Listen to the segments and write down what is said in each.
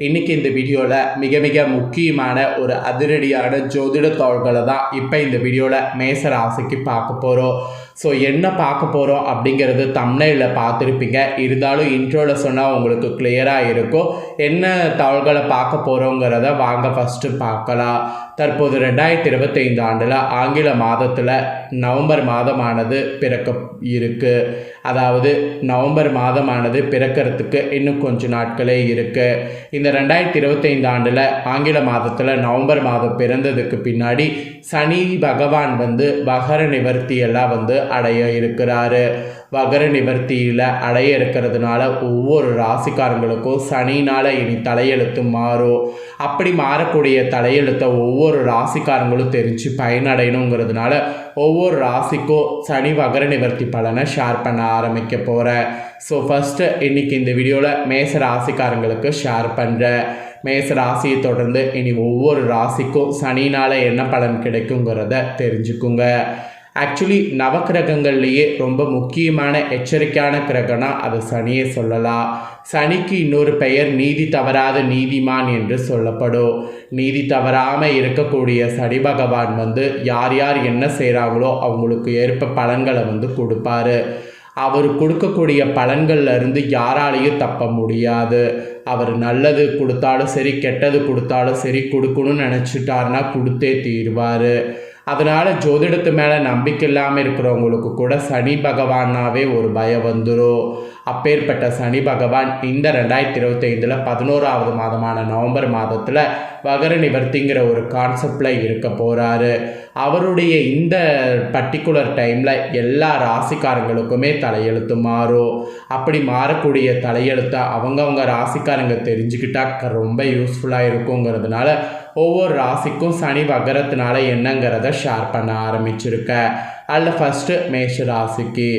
இன்றைக்கி இந்த வீடியோவில் மிக மிக முக்கியமான ஒரு அதிரடியான ஜோதிட தகவல்களை தான் இப்போ இந்த வீடியோவில் மேச ராசிக்கு பார்க்க போகிறோம். ஸோ என்ன பார்க்க போகிறோம் அப்படிங்கிறது தம்ப்நெயிலில் பார்த்துருப்பீங்க. இருந்தாலும் இன்ட்ரோவில் சொன்னால் உங்களுக்கு கிளியராக இருக்கும். என்ன தகவல்களை பார்க்க போகிறோங்கிறத வாங்க ஃபஸ்ட்டு பார்க்கலாம். தற்போது 2025 ஆண்டில் ஆங்கில மாதத்தில் நவம்பர் மாதமானது பிறக்க இருக்குது. அதாவது நவம்பர் மாதமானது பிறக்கிறதுக்கு இன்னும் கொஞ்சம் நாட்களே இருக்குது. இந்த 2025 ஆண்டில் ஆங்கில மாதத்தில் நவம்பர் மாதம் பிறந்ததுக்கு பின்னாடி சனி பகவான் வகர நிவர்த்தியெல்லாம் அடைய இருக்கிறாரு. வகர நிவர்த்தியில் அடைய இருக்கிறதுனால ஒவ்வொரு ராசிக்காரங்களுக்கும் சனினால் இனி தலையெழுத்து மாறும். அப்படி மாறக்கூடிய தலையெழுத்தை ஒவ்வொரு ராசிக்காரங்களும் தெரிஞ்சு பயனடையணுங்கிறதுனால ஒவ்வொரு ராசிக்கும் சனி வகர நிவர்த்தி பலனை ஷேர் பண்ண ஆரம்பிக்க போகிறேன். ஸோ ஃபஸ்ட்டு இன்றைக்கி இந்த வீடியோவில் மேச ராசிக்காரங்களுக்கு ஷேர் பண்ணுறேன். மேச ராசியை தொடர்ந்து இனி ஒவ்வொரு ராசிக்கும் சனினால் என்ன பலன் கிடைக்குங்கிறத தெரிஞ்சுக்குங்க. ஆக்சுவலி நவக்கிரகங்கள்லேயே ரொம்ப முக்கியமான எச்சரிக்கையான கிரகம்னா அது சனியை சொல்லலாம். சனிக்கு இன்னொரு பெயர் நீதி தவறாத நீதிமான் என்று சொல்லப்படும். நீதி தவறாமல் இருக்கக்கூடிய சனி பகவான் யார் யார் என்ன செய்கிறாங்களோ அவங்களுக்கு ஏற்ப பலன்களை கொடுப்பாரு. அவர் கொடுக்கக்கூடிய பலன்கள்லேருந்து யாராலையும் தப்ப முடியாது. அவர் நல்லது கொடுத்தாலும் சரி கெட்டது கொடுத்தாலும் சரி கொடுக்கணும்னு நினச்சிட்டாருன்னா கொடுத்தே தீர்வார். அதனால் ஜோதிடத்து மேலே நம்பிக்கை இல்லாமல் இருக்கிறவங்களுக்கு கூட சனி பகவானாவே ஒரு பயம் வந்துடும். அப்பேற்பட்ட சனி பகவான் இந்த 2025 11வது மாதமான நவம்பர் மாதத்தில் வகர நிவர்த்திங்கிற ஒரு கான்செப்டில் இருக்க போகிறாரு. அவருடைய இந்த பர்டிகுலர் டைமில் எல்லா ராசிக்காரங்களுக்குமே தலையெழுத்து மாறும். அப்படி மாறக்கூடிய தலையெழுத்தை அவங்கவுங்க ராசிக்காரங்க தெரிஞ்சுக்கிட்டா ரொம்ப யூஸ்ஃபுல்லாக இருக்குங்கிறதுனால ஒவ்வொரு ராசிக்கும் சனி வகரத்தினால என்னங்கிறத ஷேர் பண்ண ஆரம்பிச்சிருக்கேன். அதில் ஃபஸ்ட்டு மேஷ ராசிக்கு.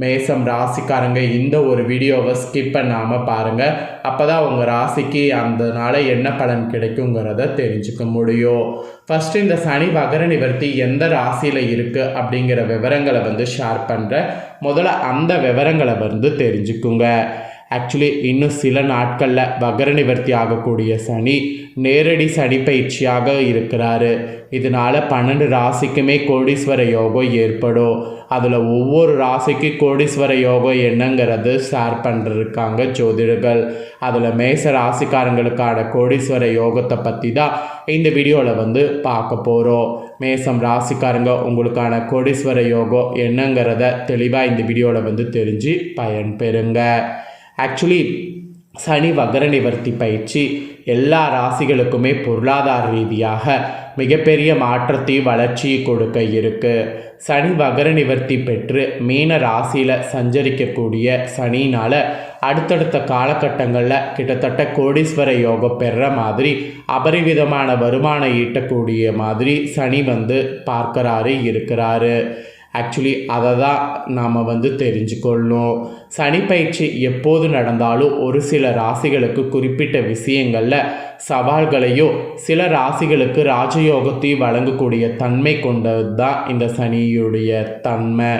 மேசம் ராசிக்காரங்க இந்த ஒரு வீடியோவை ஸ்கிப் பண்ணாமல் பாருங்கள். அப்போ தான் உங்கள் ராசிக்கு அதனால என்ன பலன் கிடைக்குங்கிறத தெரிஞ்சுக்க முடியும். ஃபஸ்ட்டு இந்த சனி வகர நிவர்த்தி எந்த ராசியில் இருக்குது அப்படிங்கிற விவரங்களை ஷேர் பண்ணுறேன். முதல்ல அந்த விவரங்களை தெரிஞ்சுக்குங்க. ஆக்சுவலி இன்னும் சில நாட்களில் வகர நிவர்த்தி ஆகக்கூடிய சனி நேரடி சனி பயிற்சியாக இருக்கிறாரு. இதனால் 12 ராசிக்குமே கோடீஸ்வர யோகம் ஏற்படும். அதில் ஒவ்வொரு ராசிக்கு கோடீஸ்வர யோகம் என்னங்கிறது ஷேர் பண்ணிருக்காங்க ஜோதிடர்கள். அதில் மேச ராசிக்காரங்களுக்கான கோடீஸ்வர யோகத்தை பற்றி தான் இந்த வீடியோவில் பார்க்க போகிறோம். மேசம் ராசிக்காரங்க உங்களுக்கான கோடீஸ்வர யோகம் என்னங்கிறத தெளிவாக இந்த வீடியோவில் தெரிஞ்சு பயன்பெறுங்க. ஆக்சுவலி சனி வகர நிவர்த்தி பயிற்சி எல்லா ராசிகளுக்குமே பொருளாதார ரீதியாக மிகப்பெரிய மாற்றத்தையும் வளர்ச்சியை கொடுக்க இருக்குது. சனி வகர நிவர்த்தி பெற்று மீன ராசியில் சஞ்சரிக்கக்கூடிய சனினால் அடுத்தடுத்த காலகட்டங்களில் கிட்டத்தட்ட கோடீஸ்வர யோகம் பெறுற மாதிரி அபரிவிதமான வருமானம் ஈட்டக்கூடிய மாதிரி சனி பார்க்கறாரு இருக்கிறாரு. ஆக்சுவலி அதை தான் நாம் தெரிஞ்சுக்கொள்ளணும். சனி பயிற்சி எப்போது நடந்தாலும் ஒரு சில ராசிகளுக்கு குறிப்பிட்ட விஷயங்களில் சவால்களையோ சில ராசிகளுக்கு ராஜயோகத்தையும் வழங்கக்கூடிய தன்மை கொண்டது தான் இந்த சனியுடைய தன்மை.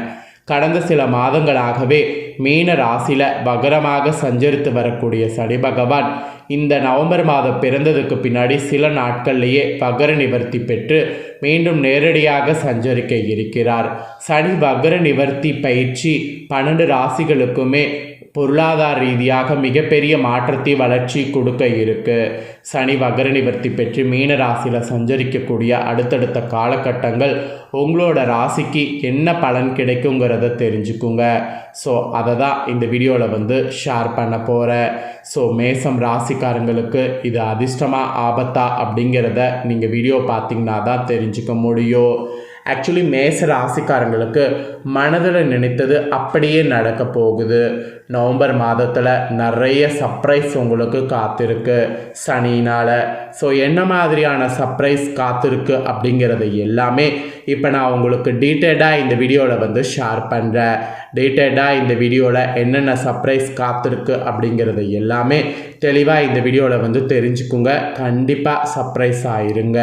கடந்த சில மாதங்களாகவே மீன ராசியில் வகரமாக சஞ்சரித்து வரக்கூடிய சனி பகவான் இந்த நவம்பர் மாதம் பிறந்ததுக்கு பின்னாடி சில நாட்கள்லேயே வகர நிவர்த்தி பெற்று மீண்டும் நேரடியாக சஞ்சரிக்க இருக்கிறார். சனி வகர நிவர்த்தி பயிற்சி 12 ராசிகளுக்குமே பொருளாதார ரீதியாக மிகப்பெரிய மாற்றத்தை வளர்ச்சி கொடுக்க இருக்குது. சனி வகர நிவர்த்தி பெற்று மீன ராசியில் சஞ்சரிக்கக்கூடிய அடுத்தடுத்த காலகட்டங்கள் உங்களோட ராசிக்கு என்ன பலன் கிடைக்குங்கிறத தெரிஞ்சுக்குங்க. ஸோ அதை தான் இந்த வீடியோவில் ஷேர் பண்ண போகிறேன். ஸோ மேசம் ராசிக்காரங்களுக்கு இது அதிர்ஷ்டமாக ஆபத்தா அப்படிங்கிறத நீங்கள் வீடியோ பார்த்தீங்கன்னா தான் தெரிஞ்சுக்க முடியும். ஆக்சுவலி மேச ராசிக்காரங்களுக்கு மனதில் நினைத்தது அப்படியே நடக்க போகுது. நவம்பர் மாதத்தில் நிறைய சர்ப்ரைஸ் உங்களுக்கு காத்திருக்கு சனினால். ஸோ என்ன மாதிரியான சர்ப்ரைஸ் காத்திருக்கு அப்படிங்கிறது எல்லாமே இப்போ நான் உங்களுக்கு டீட்டெயில்டாக இந்த வீடியோவில் ஷேர் பண்ணுறேன். டீட்டெயில்டாக இந்த வீடியோவில் என்னென்ன சர்ப்ரைஸ் காத்திருக்கு அப்படிங்கிறது எல்லாமே தெளிவாக இந்த வீடியோவில் தெரிஞ்சுக்குங்க. கண்டிப்பாக சர்ப்ரைஸ் ஆயிருங்க.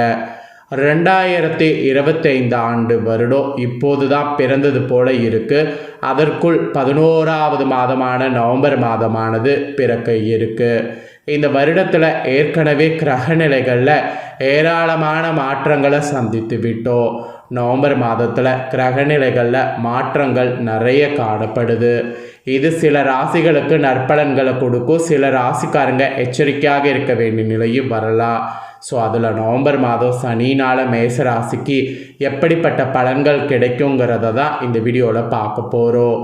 2025 ஆண்டு வருடம் இப்போது தான் பிறந்தது போல இருக்குது. அதற்குள் 11வது மாதமான நவம்பர் மாதமானது பிறக்க இருக்குது. இந்த வருடத்தில் ஏற்கனவே கிரக நிலைகளில் ஏராளமான மாற்றங்களை சந்தித்து விட்டோம். நவம்பர் மாதத்தில் கிரகநிலைகளில் மாற்றங்கள் நிறைய காணப்படுது. இது சில ராசிகளுக்கு நற்பலன்களை கொடுக்கும், சில ராசிக்காரங்க எச்சரிக்கையாக இருக்க வேண்டிய நிலையும் வரலாம். ஸோ அதில் நவம்பர் மாதம் சனினால் மேச ராசிக்கு எப்படிப்பட்ட பலன்கள் கிடைக்குங்கிறத தான் இந்த வீடியோவில் பார்க்க போகிறோம்.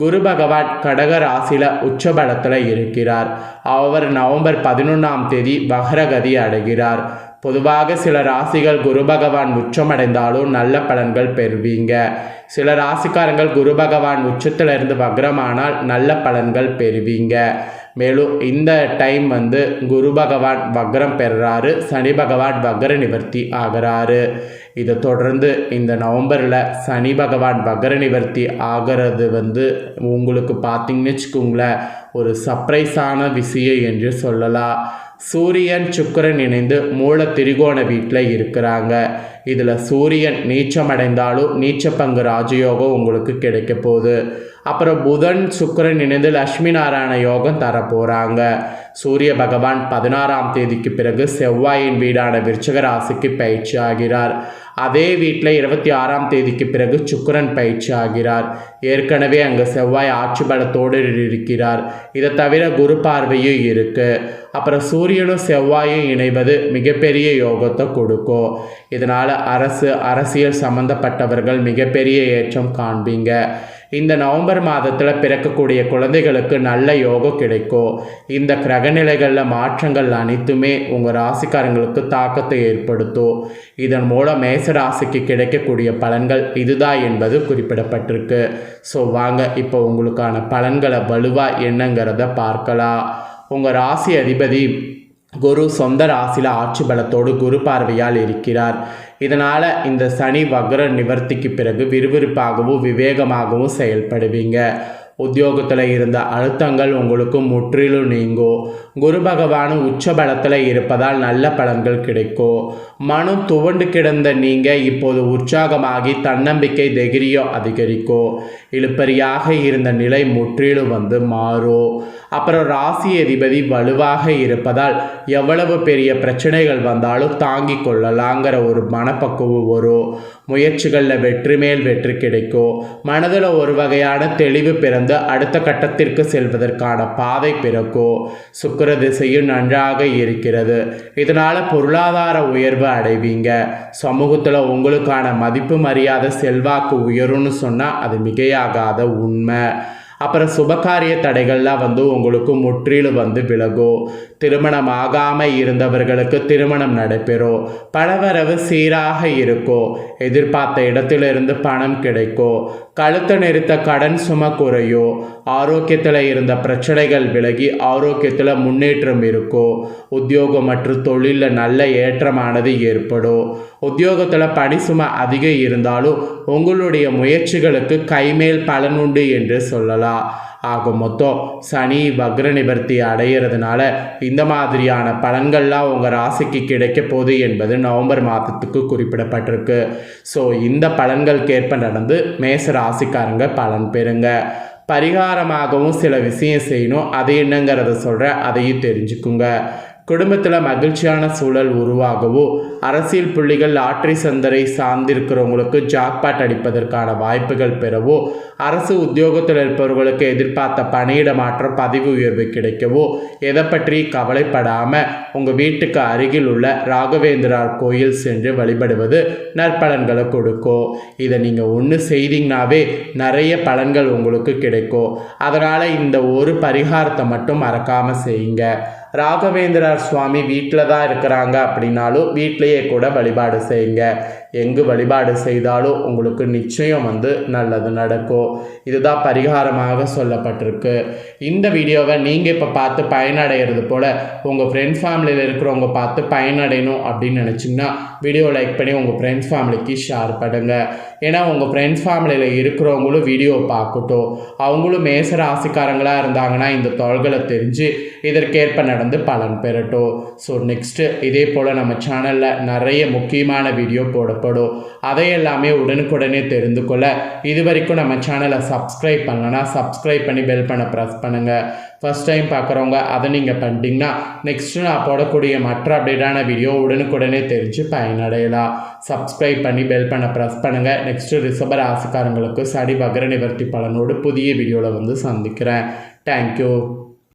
குரு பகவான் கடக ராசியில் உச்சபலத்தில் இருக்கிறார். அவர் நவம்பர் 11 வக்ரகதி அடைகிறார். பொதுவாக சில ராசிகள் குரு பகவான் உச்சமடைந்தாலும் நல்ல பலன்கள் பெறுவீங்க. சில ராசிக்காரங்கள் குரு பகவான் உச்சத்திலிருந்து வக்ரமானால் நல்ல பலன்கள் பெறுவீங்க. மேலும் இந்த டைம் குரு பகவான் வக்ரம் பெறுறாரு, சனி பகவான் வக்ர நிவர்த்தி ஆகிறாரு. இதை தொடர்ந்து இந்த நவம்பரில் சனி பகவான் வக்ர நிவர்த்தி ஆகிறது உங்களுக்கு பார்த்தீங்கன்னு வச்சுக்கோங்களேன், ஒரு சர்ப்ரைஸான விஷயம் என்று சொல்லலாம். சூரியன் சுக்கிரன் இணைந்து மூல திரிகோண வீட்டில் இருக்கிறாங்க. இதில் சூரியன் நீச்சமடைந்தாலும் நீச்ச பங்கு ராஜயோகம் உங்களுக்கு கிடைக்க போகுது. அப்புறம் புதன் சுக்கிரன் இணைந்து லட்சுமி நாராயண யோகம் தரப்போகிறாங்க. சூரிய பகவான் 16 பிறகு செவ்வாயின் வீடான விருச்சிக ராசிக்கு பயிற்சி ஆகிறார். அதே வீட்டில் 26 பிறகு சுக்கிரன் பயிற்சி ஆகிறார். ஏற்கனவே அங்கே செவ்வாய் ஆட்சி பலத்தோடு இருக்கிறார். இதை தவிர குரு பார்வையும் இருக்குது. அப்புறம் சூரியனும் செவ்வாயும் இணைவது மிகப்பெரிய யோகத்தை கொடுக்கும். இதனால் அரசியல் சம்பந்தப்பட்டவர்கள் மிகப்பெரிய ஏற்றம் காண்பீங்க. இந்த நவம்பர் மாதத்தில் பிறக்கக்கூடிய குழந்தைகளுக்கு நல்ல யோகம் கிடைக்கும். இந்த கிரகநிலைகளில் மாற்றங்கள் அனைத்துமே உங்கள் ராசிக்காரங்களுக்கு தாக்கத்தை ஏற்படுத்தும். இதன் மூலம் மேச ராசிக்கு கிடைக்கக்கூடிய பலன்கள் இதுதான் என்பது குறிப்பிடப்பட்டிருக்கு. ஸோ வாங்க இப்போ உங்களுக்கான பலன்களை வலுவாக என்னங்கிறத பார்க்கலாம். உங்கள் ராசி அதிபதி குரு சொந்த ராசியில் ஆட்சி பலத்தோடு குரு பார்வையால் இருக்கிறார். இதனால் இந்த சனி வக்ர நிவர்த்திக்கு பிறகு விறுவிறுப்பாகவும் விவேகமாகவும் செயல்படுவீங்க. உத்தியோகத்தில் இருந்த அழுத்தங்கள் உங்களுக்கு முற்றிலும் நீங்கும். குரு பகவானும் உச்ச பலத்தில் இருப்பதால் நல்ல பலன்கள் கிடைக்கும். மனு துவண்டு கிடந்த நீங்கள் இப்போது உற்சாகமாகி தன்னம்பிக்கை தைரியம் அதிகரிக்கும். இழுப்பறியாக இருந்த நிலை முற்றிலும் மாறும். அப்புறம் ராசி அதிபதி வலுவாக இருப்பதால் எவ்வளவு பெரிய பிரச்சனைகள் வந்தாலும் தாங்கி கொள்ளலாங்கிற ஒரு மனப்பக்குவம் வரும். முயற்சிகளில் வெற்றி மேல் வெற்றி கிடைக்கும். மனதில் ஒரு வகையான தெளிவு பிறந்து அடுத்த கட்டத்திற்கு செல்வதற்கான பாதை பிறக்கும். சுக்கிர திசையும் நன்றாக இருக்கிறது. இதனால் பொருளாதார உயர்வு அடைவீங்க. சமூகத்தில் உங்களுக்கான மதிப்பு மரியாதை செல்வாக்கு உயரும்னு சொன்னால் அது மிகையாகாத உண்மை. அப்புறம் சுபகாரிய தடைகள்லாம் உங்களுக்கு முற்றிலும் விலகும். திருமணம் ஆகாமல் இருந்தவர்களுக்கு திருமணம் நடைபெறும். பணவரவு சீராக இருக்கும். எதிர்பார்த்த இடத்திலிருந்து பணம் கிடைக்கும். கழுத்தை நெரித்த கடன் சுமை குறையும். ஆரோக்கியத்தில் இருந்த பிரச்சனைகள் விலகி ஆரோக்கியத்தில் முன்னேற்றம் இருக்கும். உத்தியோகம் மற்றும் தொழிலில் நல்ல ஏற்றமானது ஏற்படும். உத்தியோகத்தில் பணி சுமை அதிகம் இருந்தாலும் உங்களுடைய முயற்சிகளுக்கு கைமேல் பலன் உண்டு என்று சொல்லலாம். ஆக மொத்தம் சனி வக்ர நிவர்த்தி அடைகிறதுனால இந்த மாதிரியான பலன்கள்லாம் உங்கள் ராசிக்கு கிடைக்க போகுது என்பது நவம்பர் மாதத்துக்கு குறிப்பிடப்பட்டிருக்கு. ஸோ இந்த பலன்களுக்கேற்ப நடந்து மேச ராசிக்காரங்க பலன் பெறுங்க. பரிகாரமாகவும் சில விஷயம் செய்யணும். அது என்னங்கிறத சொல்கிறேன், அதையும் தெரிஞ்சுக்குங்க. குடும்பத்தில் மகிழ்ச்சியான சூழல் உருவாகவோ, அரசியல் புள்ளிகள் லாட்டரி சந்தரை சார்ந்திருக்கிறவங்களுக்கு ஜாக்பாட் அடிப்பதற்கான வாய்ப்புகள் பெறவோ, அரசு உத்தியோகத்தில் இருப்பவர்களுக்கு எதிர்பார்த்த பணியிட மாற்றம் பதவி உயர்வு கிடைக்கவோ எதை பற்றி கவலைப்படாமல் உங்கள் வீட்டுக்கு அருகில் உள்ள ராகவேந்திரார் கோயில் சென்று வழிபடுவது நற்பலன்களை கொடுக்கும். இதை நீங்கள் ஒன்று செய்தீங்கன்னாவே நிறைய பலன்கள் உங்களுக்கு கிடைக்கும். அதனால் இந்த ஒரு பரிகாரத்தை மட்டும் மறக்காமல் செய்யுங்க. ராகவேந்திரார் சுவாமி வீட்டில் தான் இருக்கிறாங்க அப்படின்னாலும் வீட்டிலையே கூட வழிபாடு செய்யுங்க. எங்கு வழிபாடு செய்தாலும் உங்களுக்கு நிச்சயம் நல்லது நடக்கும். இதுதான் பரிகாரமாக சொல்லப்பட்டிருக்கு. இந்த வீடியோவை நீங்கள் இப்போ பார்த்து பயனடைகிறது போல் உங்கள் ஃப்ரெண்ட்ஸ் ஃபேமிலியில் இருக்கிறவங்க பார்த்து பயனடையணும் அப்படின்னு நினச்சிங்கன்னா வீடியோ லைக் பண்ணி உங்கள் ஃப்ரெண்ட்ஸ் ஃபேமிலிக்கு ஷேர் பண்ணுங்கள். ஏன்னா உங்கள் ஃப்ரெண்ட்ஸ் ஃபேமிலியில் இருக்கிறவங்களும் வீடியோ பார்க்கட்டும். அவங்களும் மேச ராசிக்காரங்களாக இருந்தாங்கன்னா இந்த தொல்களை தெரிஞ்சு இதற்கேற்ப நடந்து பலன் பெறட்டும். ஸோ நெக்ஸ்ட்டு இதே போல் நம்ம சேனலில் நிறைய முக்கியமான வீடியோ போடப்படும். அதையெல்லாமே உடனுக்குடனே தெரிந்து கொள்ள இது வரைக்கும் நம்ம சேனலை சப்ஸ்கிரைப் பண்ணலன்னா சப்ஸ்கிரைப் பண்ணி பெல் பண்ண ப்ரெஸ் பண்ணுங்கள். ஃபஸ்ட் டைம் பார்க்குறவங்க அதை நீங்கள் பண்ணிட்டீங்கன்னா நெக்ஸ்ட்டு நான் போடக்கூடிய மற்ற அப்டேட்டான வீடியோ உடனுக்குடனே தெரிஞ்சு பயனடையலாம். சப்ஸ்கிரைப் பண்ணி பெல் பண்ண ப்ரெஸ் பண்ணுங்கள். நெக்ஸ்ட்டு ரிஷப ராசிக்காரங்களுக்கு சனி வக்ர நிவர்த்தி பலனோடு புதிய வீடியோவில் வந்து சந்திக்கிறேன். தேங்க்யூ.